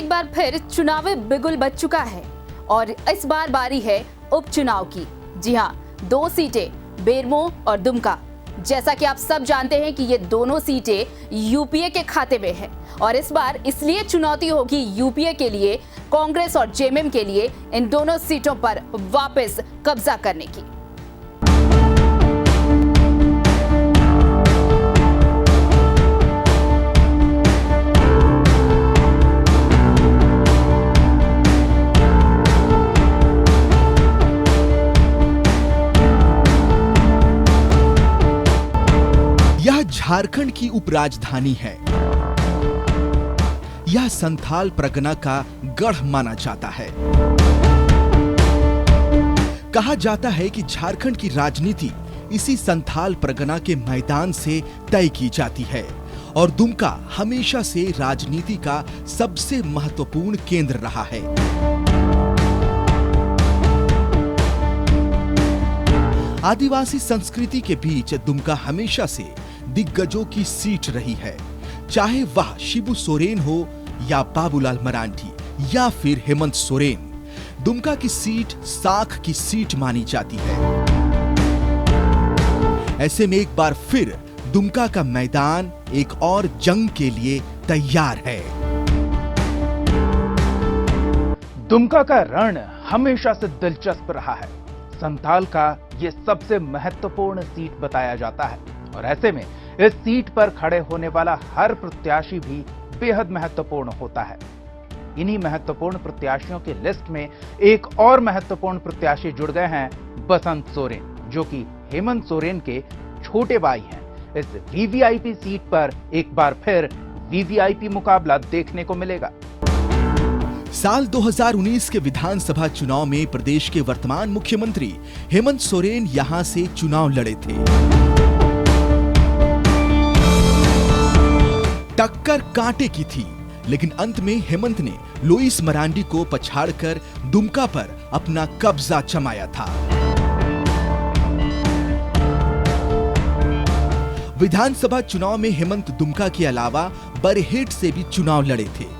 एक बार फिर चुनावी बिगुल बज चुका है और इस बार बारी है उपचुनाव की। जी हां, 2 सीटें बेरमो और दुमका। जैसा कि आप सब जानते हैं कि ये दोनों सीटें यूपीए के खाते में है और इस बार इसलिए चुनौती होगी यूपीए के लिए, कांग्रेस और जेएमएम के लिए इन दोनों सीटों पर वापस कब्जा करने की। यह झारखंड की उपराजधानी है। यह संथाल परगना का गढ़ माना जाता है। कहा जाता है कि झारखंड की राजनीति इसी संथाल परगना के मैदान से तय की जाती है और दुमका हमेशा से राजनीति का सबसे महत्वपूर्ण केंद्र रहा है। आदिवासी संस्कृति के बीच दुमका हमेशा से दिग्गजों की सीट रही है, चाहे वह शिबू सोरेन हो या बाबूलाल मरांडी या फिर हेमंत सोरेन। दुमका की सीट साख की सीट मानी जाती है। ऐसे में एक बार फिर दुमका का मैदान एक और जंग के लिए तैयार है। दुमका का रण हमेशा से दिलचस्प रहा है। संथाल का ये सबसे महत्वपूर्ण सीट बताया जाता है और ऐसे में इस सीट पर खड़े होने वाला हर प्रत्याशी भी बेहद महत्वपूर्ण होता है। इन्हीं महत्वपूर्ण प्रत्याशियों की लिस्ट में एक और महत्वपूर्ण प्रत्याशी जुड़ गए हैं, बसंत सोरेन, जो कि हेमंत सोरेन के छोटे भाई हैं। इस वीवीआईपी सीट पर एक बार फिर वीवीआईपी मुकाबला देखने को मिलेगा। साल 2019 के विधानसभा चुनाव में प्रदेश के वर्तमान मुख्यमंत्री हेमंत सोरेन यहां से चुनाव लड़े थे। टक्कर कांटे की थी, लेकिन अंत में हेमंत ने लुइस मरांडी को पछाड़कर दुमका पर अपना कब्जा जमाया था। विधानसभा चुनाव में हेमंत दुमका के अलावा बरहेट से भी चुनाव लड़े थे।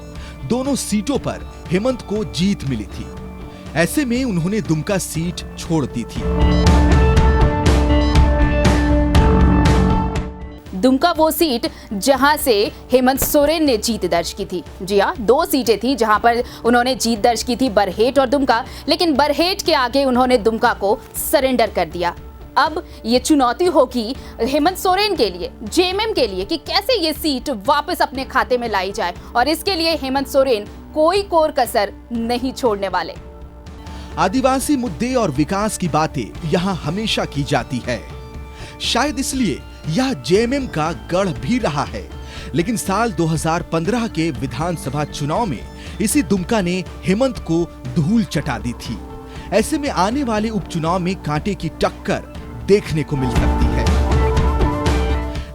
दोनों सीटों पर हेमंत को जीत मिली थी। ऐसे में उन्होंने दुमका सीट छोड़ दी थी। दुमका वो सीट जहां से हेमंत सोरेन ने जीत दर्ज की थी। जी हां, 2 सीटें थी जहां पर उन्होंने जीत दर्ज की थी, बरहेट और दुमका, लेकिन बरहेट के आगे उन्होंने दुमका को सरेंडर कर दिया। अब ये चुनौती होगी हेमंत सोरेन के लिए, जेएमएम के लिए कि कैसे ये सीट वापस अपने खाते में लाई जाए और इसके लिए हेमंत सोरेन कोई कोर कसर नहीं छोड़ने वाले। आदिवासी मुद्दे और विकास की बातें यहां हमेशा की जाती है। शायद इसलिए यह जेएमएम का गढ़ भी रहा है, लेकिन साल 2015 के विधानसभा चुनाव में इसी दुमका ने हेमंत को धूल चटा दी थी। ऐसे में आने वाले उपचुनाव में कांटे की टक्कर देखने को मिल सकती है।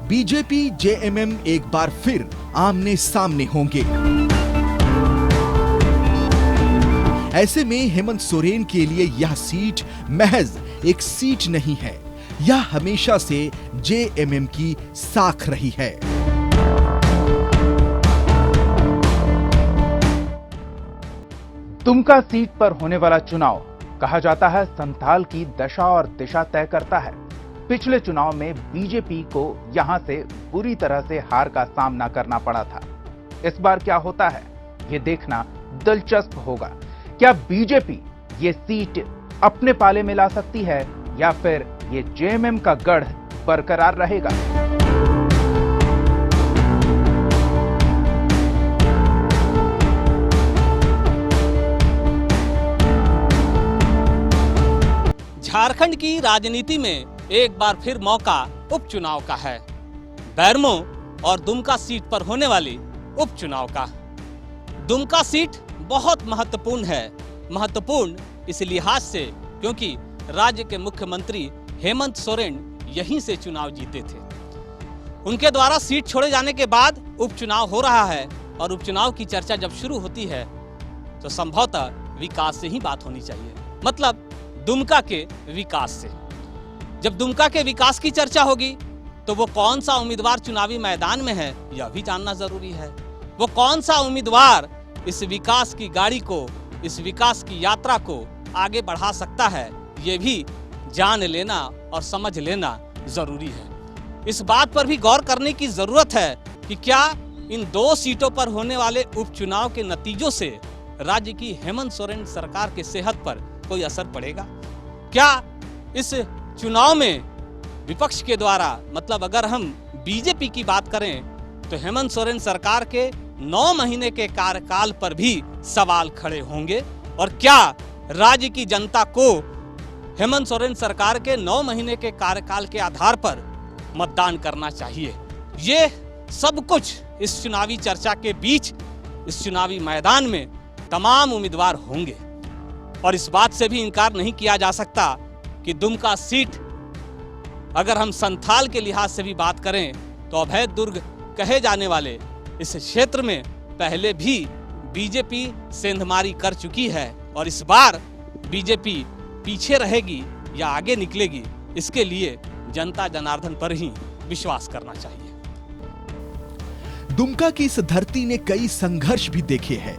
बीजेपी जेएमएम एक बार फिर आमने सामने होंगे। ऐसे में हेमंत सोरेन के लिए यह सीट महज एक सीट नहीं है, यह हमेशा से जेएमएम की साख रही है। दुमका सीट पर होने वाला चुनाव कहा जाता है संथाल की दशा और दिशा तय करता है। पिछले चुनाव में बीजेपी को यहां से बुरी तरह से हार का सामना करना पड़ा था। इस बार क्या होता है, ये देखना दिलचस्प होगा। क्या बीजेपी ये सीट अपने पाले में ला सकती है या फिर ये जेएमएम का गढ़ बरकरार रहेगा? झारखंड की राजनीति में एक बार फिर मौका उपचुनाव का है। बेरमो और दुमका सीट पर होने वाली उपचुनाव का। दुमका सीट बहुत महत्वपूर्ण है। महत्वपूर्ण इस लिहाज से क्योंकि राज्य के मुख्यमंत्री हेमंत सोरेन यहीं से चुनाव जीते थे। उनके द्वारा सीट छोड़े जाने के बाद उपचुनाव हो रहा है और उपचुनाव की चर्चा जब शुरू होती है तो संभवतः विकास से ही बात होनी चाहिए, मतलब दुमका के विकास से। जब दुमका के विकास की चर्चा होगी तो वो कौन सा उम्मीदवार चुनावी मैदान में है यह भी जानना जरूरी है। वो कौन सा उम्मीदवार इस विकास की गाड़ी को, इस विकास की यात्रा को आगे बढ़ा सकता है, ये भी जान लेना और समझ लेना जरूरी है। इस बात पर भी गौर करने की जरूरत है कि क्या इन 2 सीटों पर होने वाले उपचुनाव के नतीजों से राज्य की हेमंत सोरेन सरकार की सेहत पर कोई असर पड़ेगा? क्या इस चुनाव में विपक्ष के द्वारा, मतलब अगर हम बीजेपी की बात करें तो हेमंत सोरेन सरकार के 9 महीने के कार्यकाल पर भी सवाल खड़े होंगे? और क्या राज्य की जनता को हेमंत सोरेन सरकार के 9 महीने के कार्यकाल के आधार पर मतदान करना चाहिए? ये सब कुछ इस चुनावी चर्चा के बीच, इस चुनावी मैदान में तमाम उम्मीदवार होंगे। और इस बात से भी इनकार नहीं किया जा सकता कि दुमका सीट, अगर हम संथाल के लिहाज से भी बात करें तो अभेद दुर्ग कहे जाने वाले इस क्षेत्र में पहले भी बीजेपी सेंधमारी कर चुकी है। और इस बार बीजेपी पीछे रहेगी या आगे निकलेगी, इसके लिए जनता जनार्दन पर ही विश्वास करना चाहिए। दुमका की इस धरती ने कई संघर्ष भी देखे हैं।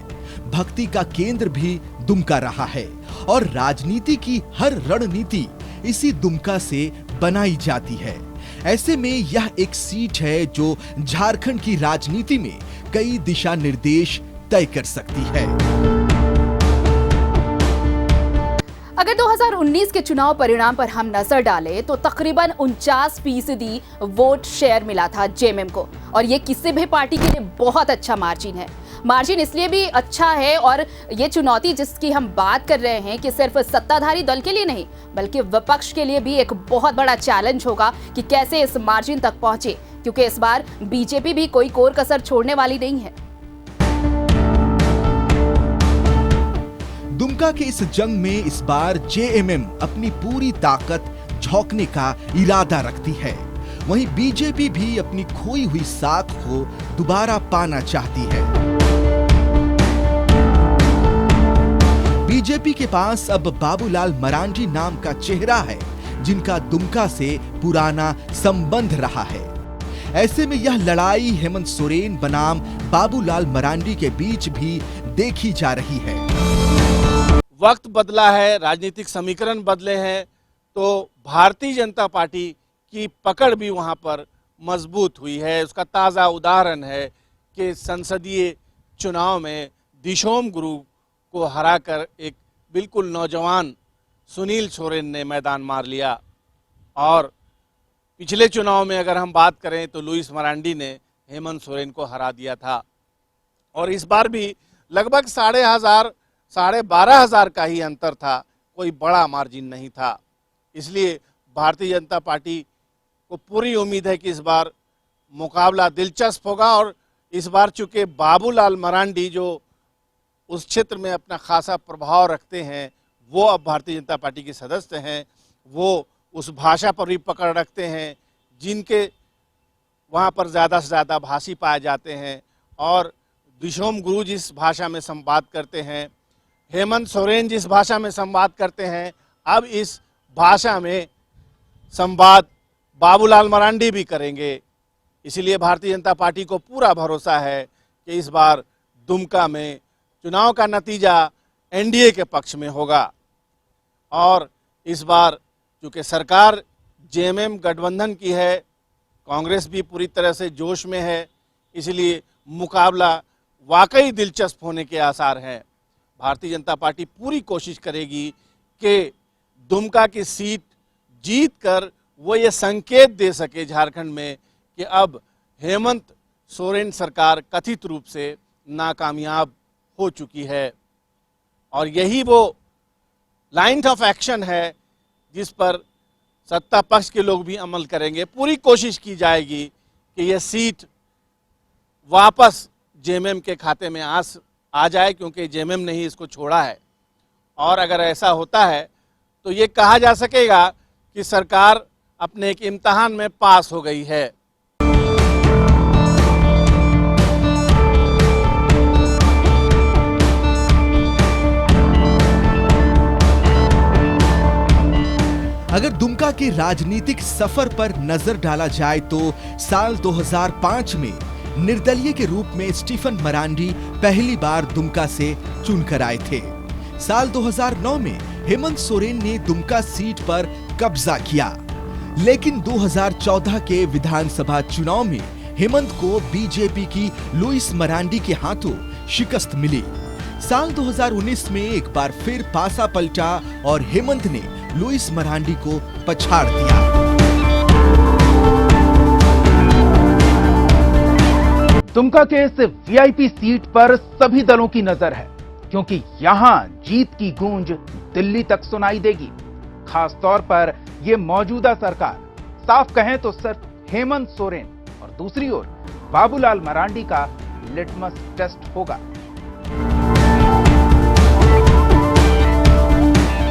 भक्ति का केंद्र भी दुमका रहा है और राजनीति की हर रणनीति इसी दुमका से बनाई जाती है। ऐसे में यह एक सीट है जो झारखंड की राजनीति में कई दिशा निर्देश तय कर सकती है। अगर 2019 के चुनाव परिणाम पर हम नजर डालें तो तकरीबन 49% वोट शेयर मिला था जेएमएम को, और ये किसी भी पार्टी के लिए बहुत अच्छा मार्जिन है। मार्जिन इसलिए भी अच्छा है, और ये चुनौती जिसकी हम बात कर रहे हैं कि सिर्फ सत्ताधारी दल के लिए नहीं बल्कि विपक्ष के लिए भी एक बहुत बड़ा चैलेंज होगा कि कैसे इस मार्जिन तक पहुंचे, क्योंकि इस बार बीजेपी भी कोई कोर कसर छोड़ने वाली नहीं है। दुमका के इस जंग में इस बार जेएमएम अपनी पूरी ताकत झोंकने का इरादा रखती है। वहीं बीजेपी भी अपनी खोई हुई साख को दोबारा पाना चाहती है। बीजेपी के पास अब बाबूलाल मरांडी नाम का चेहरा है, जिनका दुमका से पुराना संबंध रहा है। ऐसे में यह लड़ाई हेमंत सोरेन बनाम बाबूलाल मरांडी के बीच भी देखी जा रही है। वक्त बदला है, राजनीतिक समीकरण बदले हैं, तो भारतीय जनता पार्टी की पकड़ भी वहां पर मजबूत हुई है। उसका ताज़ा उदाहरण है कि संसदीय चुनाव में दिशोम गुरु को हराकर एक बिल्कुल नौजवान सुनील सोरेन ने मैदान मार लिया। और पिछले चुनाव में अगर हम बात करें तो लुइस मरांडी ने हेमंत सोरेन को हरा दिया था। और इस बार भी लगभग 12,500 का ही अंतर था, कोई बड़ा मार्जिन नहीं था। इसलिए भारतीय जनता पार्टी को पूरी उम्मीद है कि इस बार मुकाबला दिलचस्प होगा। और इस बार चूंकि बाबूलाल मरांडी जो उस क्षेत्र में अपना खासा प्रभाव रखते हैं, वो अब भारतीय जनता पार्टी के सदस्य हैं, वो उस भाषा पर भी पकड़ रखते हैं जिनके वहाँ पर ज़्यादा से ज़्यादा भाषी पाए जाते हैं। और दिशोम गुरु जिस भाषा में संवाद करते हैं, हेमंत सोरेन जिस भाषा में संवाद करते हैं, अब इस भाषा में संवाद बाबूलाल मरांडी भी करेंगे। इसलिए भारतीय जनता पार्टी को पूरा भरोसा है कि इस बार दुमका में चुनाव का नतीजा एनडीए के पक्ष में होगा। और इस बार चूँकि सरकार जेएमएम गठबंधन की है, कांग्रेस भी पूरी तरह से जोश में है, इसलिए मुकाबला वाकई दिलचस्प होने के आसार हैं। भारतीय जनता पार्टी पूरी कोशिश करेगी कि दुमका की सीट जीत कर वो ये संकेत दे सके झारखंड में कि अब हेमंत सोरेन सरकार कथित रूप से नाकामयाब हो चुकी है। और यही वो लाइन ऑफ एक्शन है जिस पर सत्ता पक्ष के लोग भी अमल करेंगे। पूरी कोशिश की जाएगी कि यह सीट वापस जेएमएम के खाते में आ जाए, क्योंकि जेएमएम ने ही इसको छोड़ा है। और अगर ऐसा होता है तो ये कहा जा सकेगा कि सरकार अपने एक इम्तिहान में पास हो गई है। अगर दुमका के राजनीतिक सफर पर नजर डाला जाए तो साल 2005 में निर्दलीय के रूप में स्टीफन मरांडी पहली बार दुमका से चुनकर आए थे। साल 2009 में हेमंत सोरेन ने दुमका सीट पर कब्जा किया, लेकिन 2014 के विधानसभा चुनाव में हेमंत को बीजेपी की लुइस मरांडी के हाथों शिकस्त मिली। साल 2019 में एक बार फिर पासा पलटा और हेमंत ने लुइस मरांडी को पछाड़ दिया। दुमका के इस वीआईपी सीट पर सभी दलों की नजर है, क्योंकि यहां जीत की गूंज दिल्ली तक सुनाई देगी। खास तौर पर यह मौजूदा सरकार, साफ कहें तो सिर्फ हेमंत सोरेन और दूसरी ओर बाबूलाल मरांडी का लिटमस टेस्ट होगा।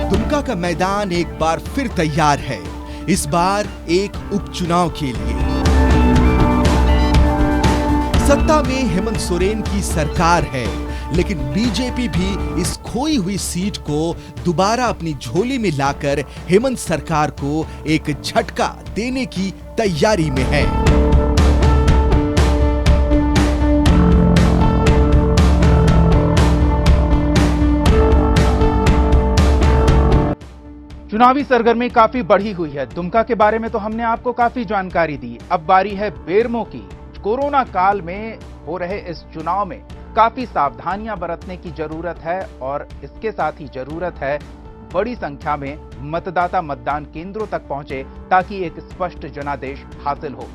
दुमका का मैदान एक बार फिर तैयार है, इस बार एक उपचुनाव के लिए। सत्ता में हेमंत सोरेन की सरकार है, लेकिन बीजेपी भी इस खोई हुई सीट को दोबारा अपनी झोली में लाकर हेमंत सरकार को एक झटका देने की तैयारी में है। चुनावी सरगर्मी काफी बढ़ी हुई है। दुमका के बारे में तो हमने आपको काफी जानकारी दी। अब बारी है बेरमो की। कोरोना काल में हो रहे इस चुनाव में काफी सावधानियां बरतने की जरूरत है और इसके साथ ही जरूरत है बड़ी संख्या में मतदाता मतदान केंद्रों तक पहुंचे ताकि एक स्पष्ट जनादेश हासिल हो।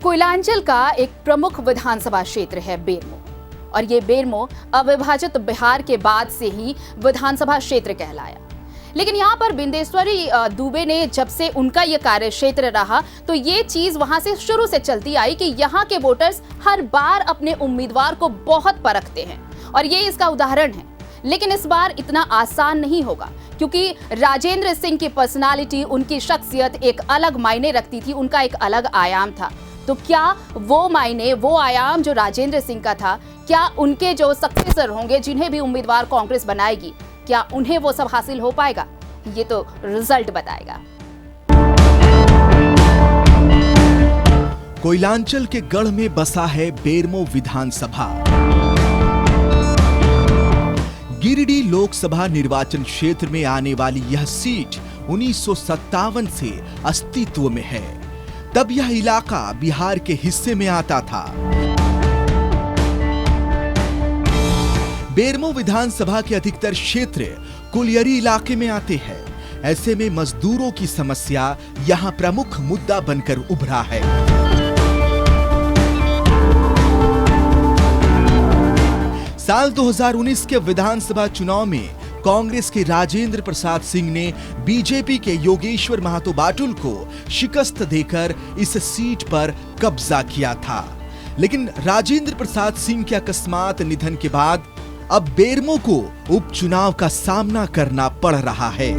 कोयलांचल का एक प्रमुख विधानसभा क्षेत्र है बेरमो, और ये बेरमो अविभाजित बिहार के बाद से ही विधानसभा क्षेत्र कहलाया। लेकिन यहाँ पर बिंदेश्वरी दुबे ने जब से उनका ये कार्य क्षेत्र रहा तो ये चीज वहां से शुरू से चलती आई कि यहाँ के वोटर्स हर बार अपने उम्मीदवार को बहुत परखते हैं, और ये इसका उदाहरण है। लेकिन इस बार इतना आसान नहीं होगा, क्योंकि राजेंद्र सिंह की पर्सनालिटी, उनकी शख्सियत एक अलग मायने रखती थी, उनका एक अलग आयाम था। तो क्या वो मायने, वो आयाम जो राजेंद्र सिंह का था, क्या उनके जो सक्सेसर होंगे, जिन्हें भी उम्मीदवार कांग्रेस बनाएगी, क्या उन्हें वो सब हासिल हो पाएगा? ये तो रिजल्ट बताएगा। कोयलांचल के गढ़ में बसा है बेरमो विधानसभा। गिरिडीह लोकसभा निर्वाचन क्षेत्र में आने वाली यह सीट 1957 से अस्तित्व में है। तब यह इलाका बिहार के हिस्से में आता था। बेरमो विधानसभा के अधिकतर क्षेत्र कुलियरी इलाके में आते हैं। ऐसे में मजदूरों की समस्या यहां प्रमुख मुद्दा बनकर उभरा है। साल 2019 के विधानसभा चुनाव में कांग्रेस के राजेंद्र प्रसाद सिंह ने बीजेपी के योगेश्वर महातो बाटुल को शिकस्त देकर इस सीट पर कब्जा किया था। लेकिन राजेंद्र प्रसाद सिंह के अकस्मात निधन के बाद अब बेरमो को उपचुनाव का सामना करना पड़ रहा है।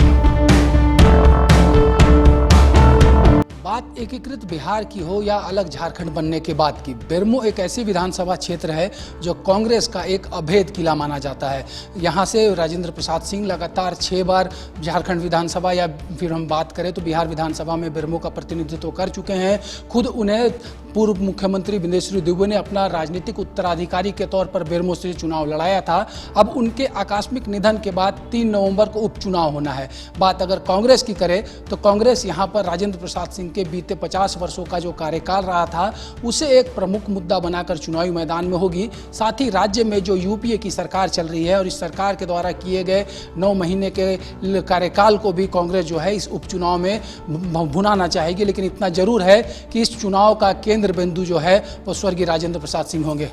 बात एकीकृत बिहार की हो या अलग झारखंड बनने के बाद की, बेरमो एक ऐसी विधानसभा क्षेत्र है जो कांग्रेस का एक अभेद किला माना जाता है। यहाँ से राजेंद्र प्रसाद सिंह लगातार 6 बार झारखंड विधानसभा या फिर हम बात करें तो बिहार विधानसभा में बेरमो का प्रतिनिधित्व कर चुके हैं। खुद उन्हें पूर्व मुख्यमंत्री बिंदेश्वरी दुबे ने अपना राजनीतिक उत्तराधिकारी के तौर पर बेरमो से चुनाव लड़ाया था। अब उनके आकस्मिक निधन के बाद 3 नवंबर को उपचुनाव होना है। बात अगर कांग्रेस की करें तो कांग्रेस यहाँ पर राजेंद्र प्रसाद सिंह के बीते 50 वर्षों का जो कार्यकाल रहा था उसे एक प्रमुख मुद्दा बनाकर चुनावी मैदान में होगी। साथ ही राज्य में जो यूपीए की सरकार चल रही है और इस सरकार के द्वारा किए गए 9 महीने के कार्यकाल को भी कांग्रेस जो है इस उपचुनाव में भुनाना चाहेगी। लेकिन इतना जरूर है कि इस चुनाव का केंद्र बिंदु जो है वो स्वर्गीय राजेंद्र प्रसाद सिंह होंगे।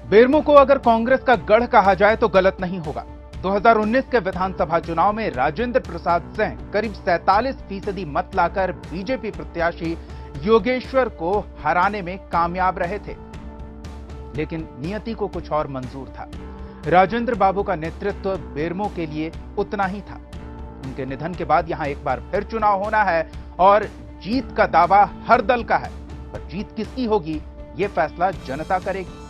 बेरमो को अगर कांग्रेस का गढ़ कहा जाए तो गलत नहीं होगा। 2019 के विधानसभा चुनाव में राजेंद्र प्रसाद सिंह करीब 47% मत लाकर बीजेपी प्रत्याशी योगेश्वर को हराने में कामयाब रहे थे, लेकिन नियति को कुछ और मंजूर था। राजेंद्र बाबू का नेतृत्व बेरमो के लिए उतना ही था। उनके निधन के बाद यहां एक बार फिर चुनाव होना है और जीत का दावा हर दल का है, पर जीत किसकी होगी यह फैसला जनता करेगी।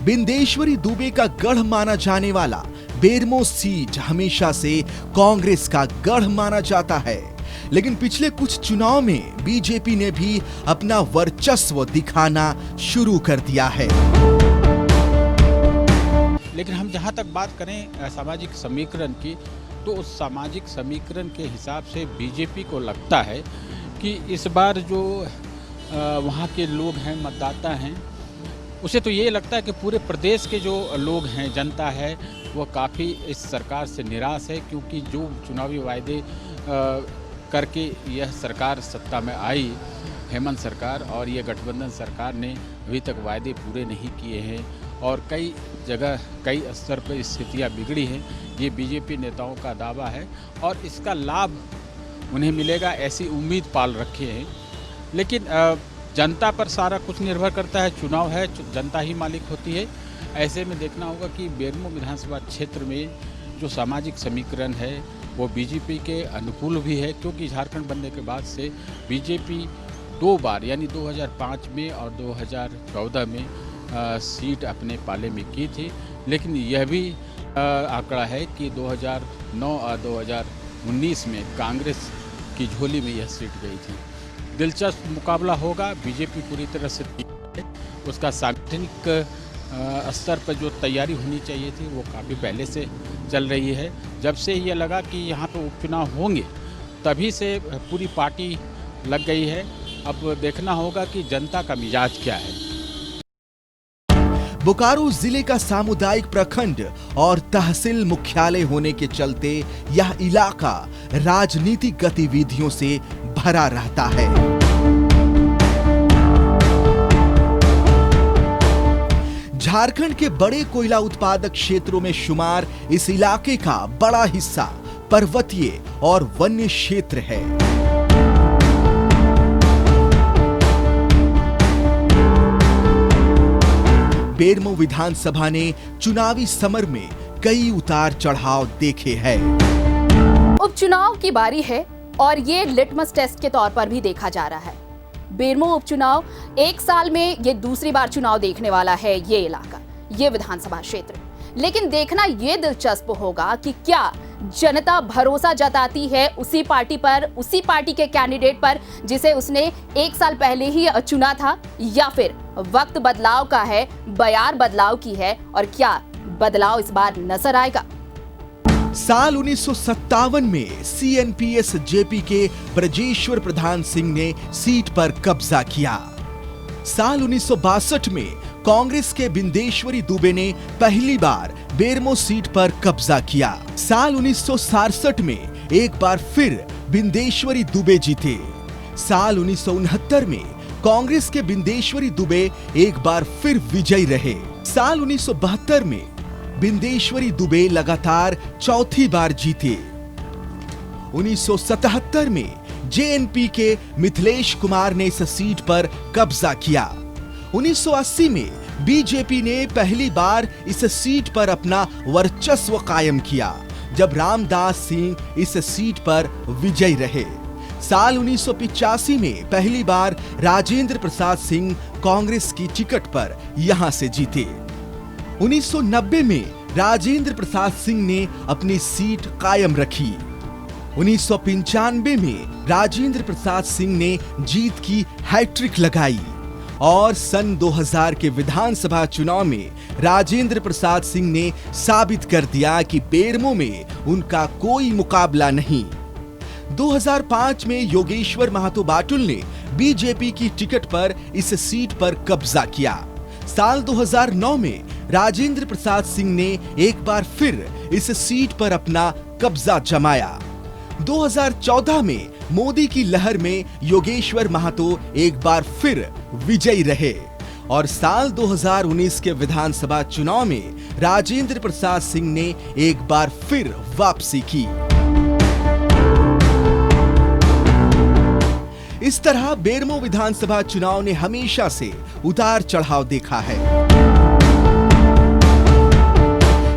बिंदेश्वरी दुबे का गढ़ माना जाने वाला बेरमो सीट हमेशा से कांग्रेस का गढ़ माना जाता है, लेकिन पिछले कुछ चुनाव में बीजेपी ने भी अपना वर्चस्व दिखाना शुरू कर दिया है। लेकिन हम जहां तक बात करें सामाजिक समीकरण की, तो उस सामाजिक समीकरण के हिसाब से बीजेपी को लगता है कि इस बार जो वहां के लोग हैं, मतदाता हैं, उसे तो ये लगता है कि पूरे प्रदेश के जो लोग हैं, जनता है, वो काफ़ी इस सरकार से निराश है, क्योंकि जो चुनावी वायदे करके यह सरकार सत्ता में आई, हेमंत सरकार, और ये गठबंधन सरकार ने अभी तक वायदे पूरे नहीं किए हैं और कई जगह कई स्तर पर स्थितियां बिगड़ी हैं। ये बीजेपी नेताओं का दावा है और इसका लाभ उन्हें मिलेगा ऐसी उम्मीद पाल रखे हैं। लेकिन जनता पर सारा कुछ निर्भर करता है, चुनाव है, जनता ही मालिक होती है। ऐसे में देखना होगा कि बेरमो विधानसभा क्षेत्र में जो सामाजिक समीकरण है वो बीजेपी के अनुकूल भी है, क्योंकि झारखंड बनने के बाद से बीजेपी 2 बार यानी 2005 में और 2014 में सीट अपने पाले में की थी, लेकिन यह भी आंकड़ा है कि 2009 और 2019 में कांग्रेस की झोली में यह सीट गई थी। दिलचस्प मुकाबला होगा, बीजेपी पूरी तरह से उसका सांगठनिक स्तर पर जो तैयारी होनी चाहिए थी वो काफ़ी पहले से चल रही है। जब से ये लगा कि यहाँ पे उपचुनाव होंगे तभी से पूरी पार्टी लग गई है। अब देखना होगा कि जनता का मिजाज क्या है। बोकारो जिले का सामुदायिक प्रखंड और तहसील मुख्यालय होने के चलते यह इलाका राजनीतिक गतिविधियों से भरा रहता है। झारखंड के बड़े कोयला उत्पादक क्षेत्रों में शुमार इस इलाके का बड़ा हिस्सा पर्वतीय और वन्य क्षेत्र है। बेरमो विधानसभा ने चुनावी समर में कई उतार चढ़ाव देखे हैं। उपचुनाव की बारी है और ये लिटमस टेस्ट के तौर पर भी देखा जा रहा है। बेरमो उपचुनाव 1 साल में ये दूसरी बार चुनाव देखने वाला है ये इलाका, ये विधानसभा क्षेत्र। लेकिन देखना ये दिलचस्प होगा कि क्या जनता भरोसा जताती है उसी पार्टी पर, उसी पार्टी के कैंडिडेट पर जिसे उसने 1 साल पहले ही चुना था, या फिर वक्त बदलाव का है, बयार बदलाव की है, और क्या बदलाव इस बार नजर आएगा। साल 1957 में सीएनपीएस जेपी के ब्रजेश्वर प्रधान सिंह ने सीट पर कब्जा किया। साल 1962 में कांग्रेस के बिंदेश्वरी दुबे ने पहली बार बेरमो सीट पर कब्जा किया। साल 1967 में एक बार फिर बिंदेश्वरी दुबे जीते। साल 1969 में कांग्रेस के बिंदेश्वरी दुबे एक बार फिर विजयी रहे। साल 1972 में बिंदेश्वरी दुबे लगातार चौथी बार जीते। 1977 में जेएनपी के मिथिलेश कुमार ने इस सीट पर कब्जा किया। 1980 में बीजेपी ने पहली बार इस सीट पर अपना वर्चस्व कायम किया, जब रामदास सिंह इस सीट पर विजयी रहे। साल 1985 में पहली बार राजेंद्र प्रसाद सिंह कांग्रेस की टिकट पर यहां से जीते। 1990 में राजेंद्र प्रसाद सिंह ने अपनी सीट कायम रखी। 1995 में राजेंद्र प्रसाद सिंह ने जीत की हैट्रिक लगाई और सन 2000 के विधानसभा चुनाव में राजेंद्र प्रसाद सिंह ने साबित कर दिया कि बेरमो में उनका कोई मुकाबला नहीं। 2005 में योगेश्वर महातो बाटुल ने बीजेपी की टिकट पर इस सीट पर कब्जा किया। साल 2009 में राजेंद्र प्रसाद सिंह ने एक बार फिर इस सीट पर अपना कब्जा जमाया। 2014 में मोदी की लहर में योगेश्वर महातो एक बार फिर विजयी रहे और साल 2019 के विधानसभा चुनाव में राजेंद्र प्रसाद सिंह ने एक बार फिर वापसी की। इस तरह बेरमो विधानसभा चुनाव ने हमेशा से उतार चढ़ाव देखा है।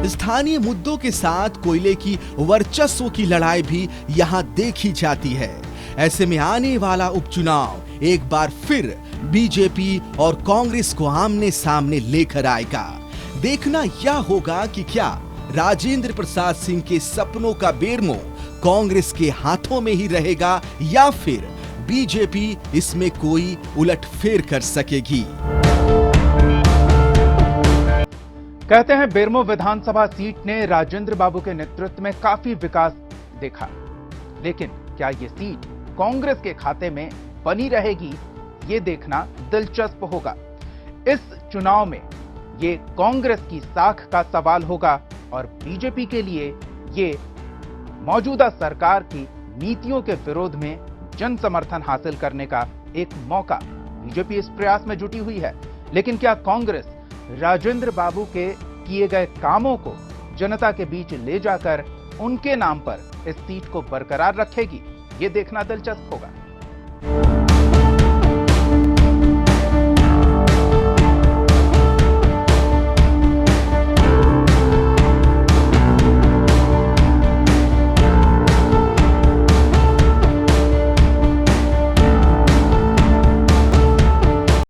स्थानीय मुद्दों के साथ कोयले की वर्चस्व की लड़ाई भी यहां देखी जाती है। ऐसे में आने वाला उपचुनाव एक बार फिर बीजेपी और कांग्रेस को आमने सामने लेकर आएगा। देखना यह होगा कि क्या राजेंद्र प्रसाद सिंह के सपनों का बेरमो कांग्रेस के हाथों में ही रहेगा या फिर बीजेपी इसमें कोई उलटफेर कर सकेगी। कहते हैं बेरमो विधानसभा सीट ने राजेंद्र बाबू के नेतृत्व में काफी विकास देखा, लेकिन क्या ये सीट कांग्रेस के खाते में बनी रहेगी, ये देखना दिलचस्प होगा। इस चुनाव में ये कांग्रेस की साख का सवाल होगा और बीजेपी के लिए ये मौजूदा सरकार की नीतियों के विरोध में जन समर्थन हासिल करने का एक मौका। बीजेपी इस प्रयास में जुटी हुई है, लेकिन क्या कांग्रेस राजेंद्र बाबू के किए गए कामों को जनता के बीच ले जाकर उनके नाम पर इस सीट को बरकरार रखेगी? ये देखना दिलचस्प होगा।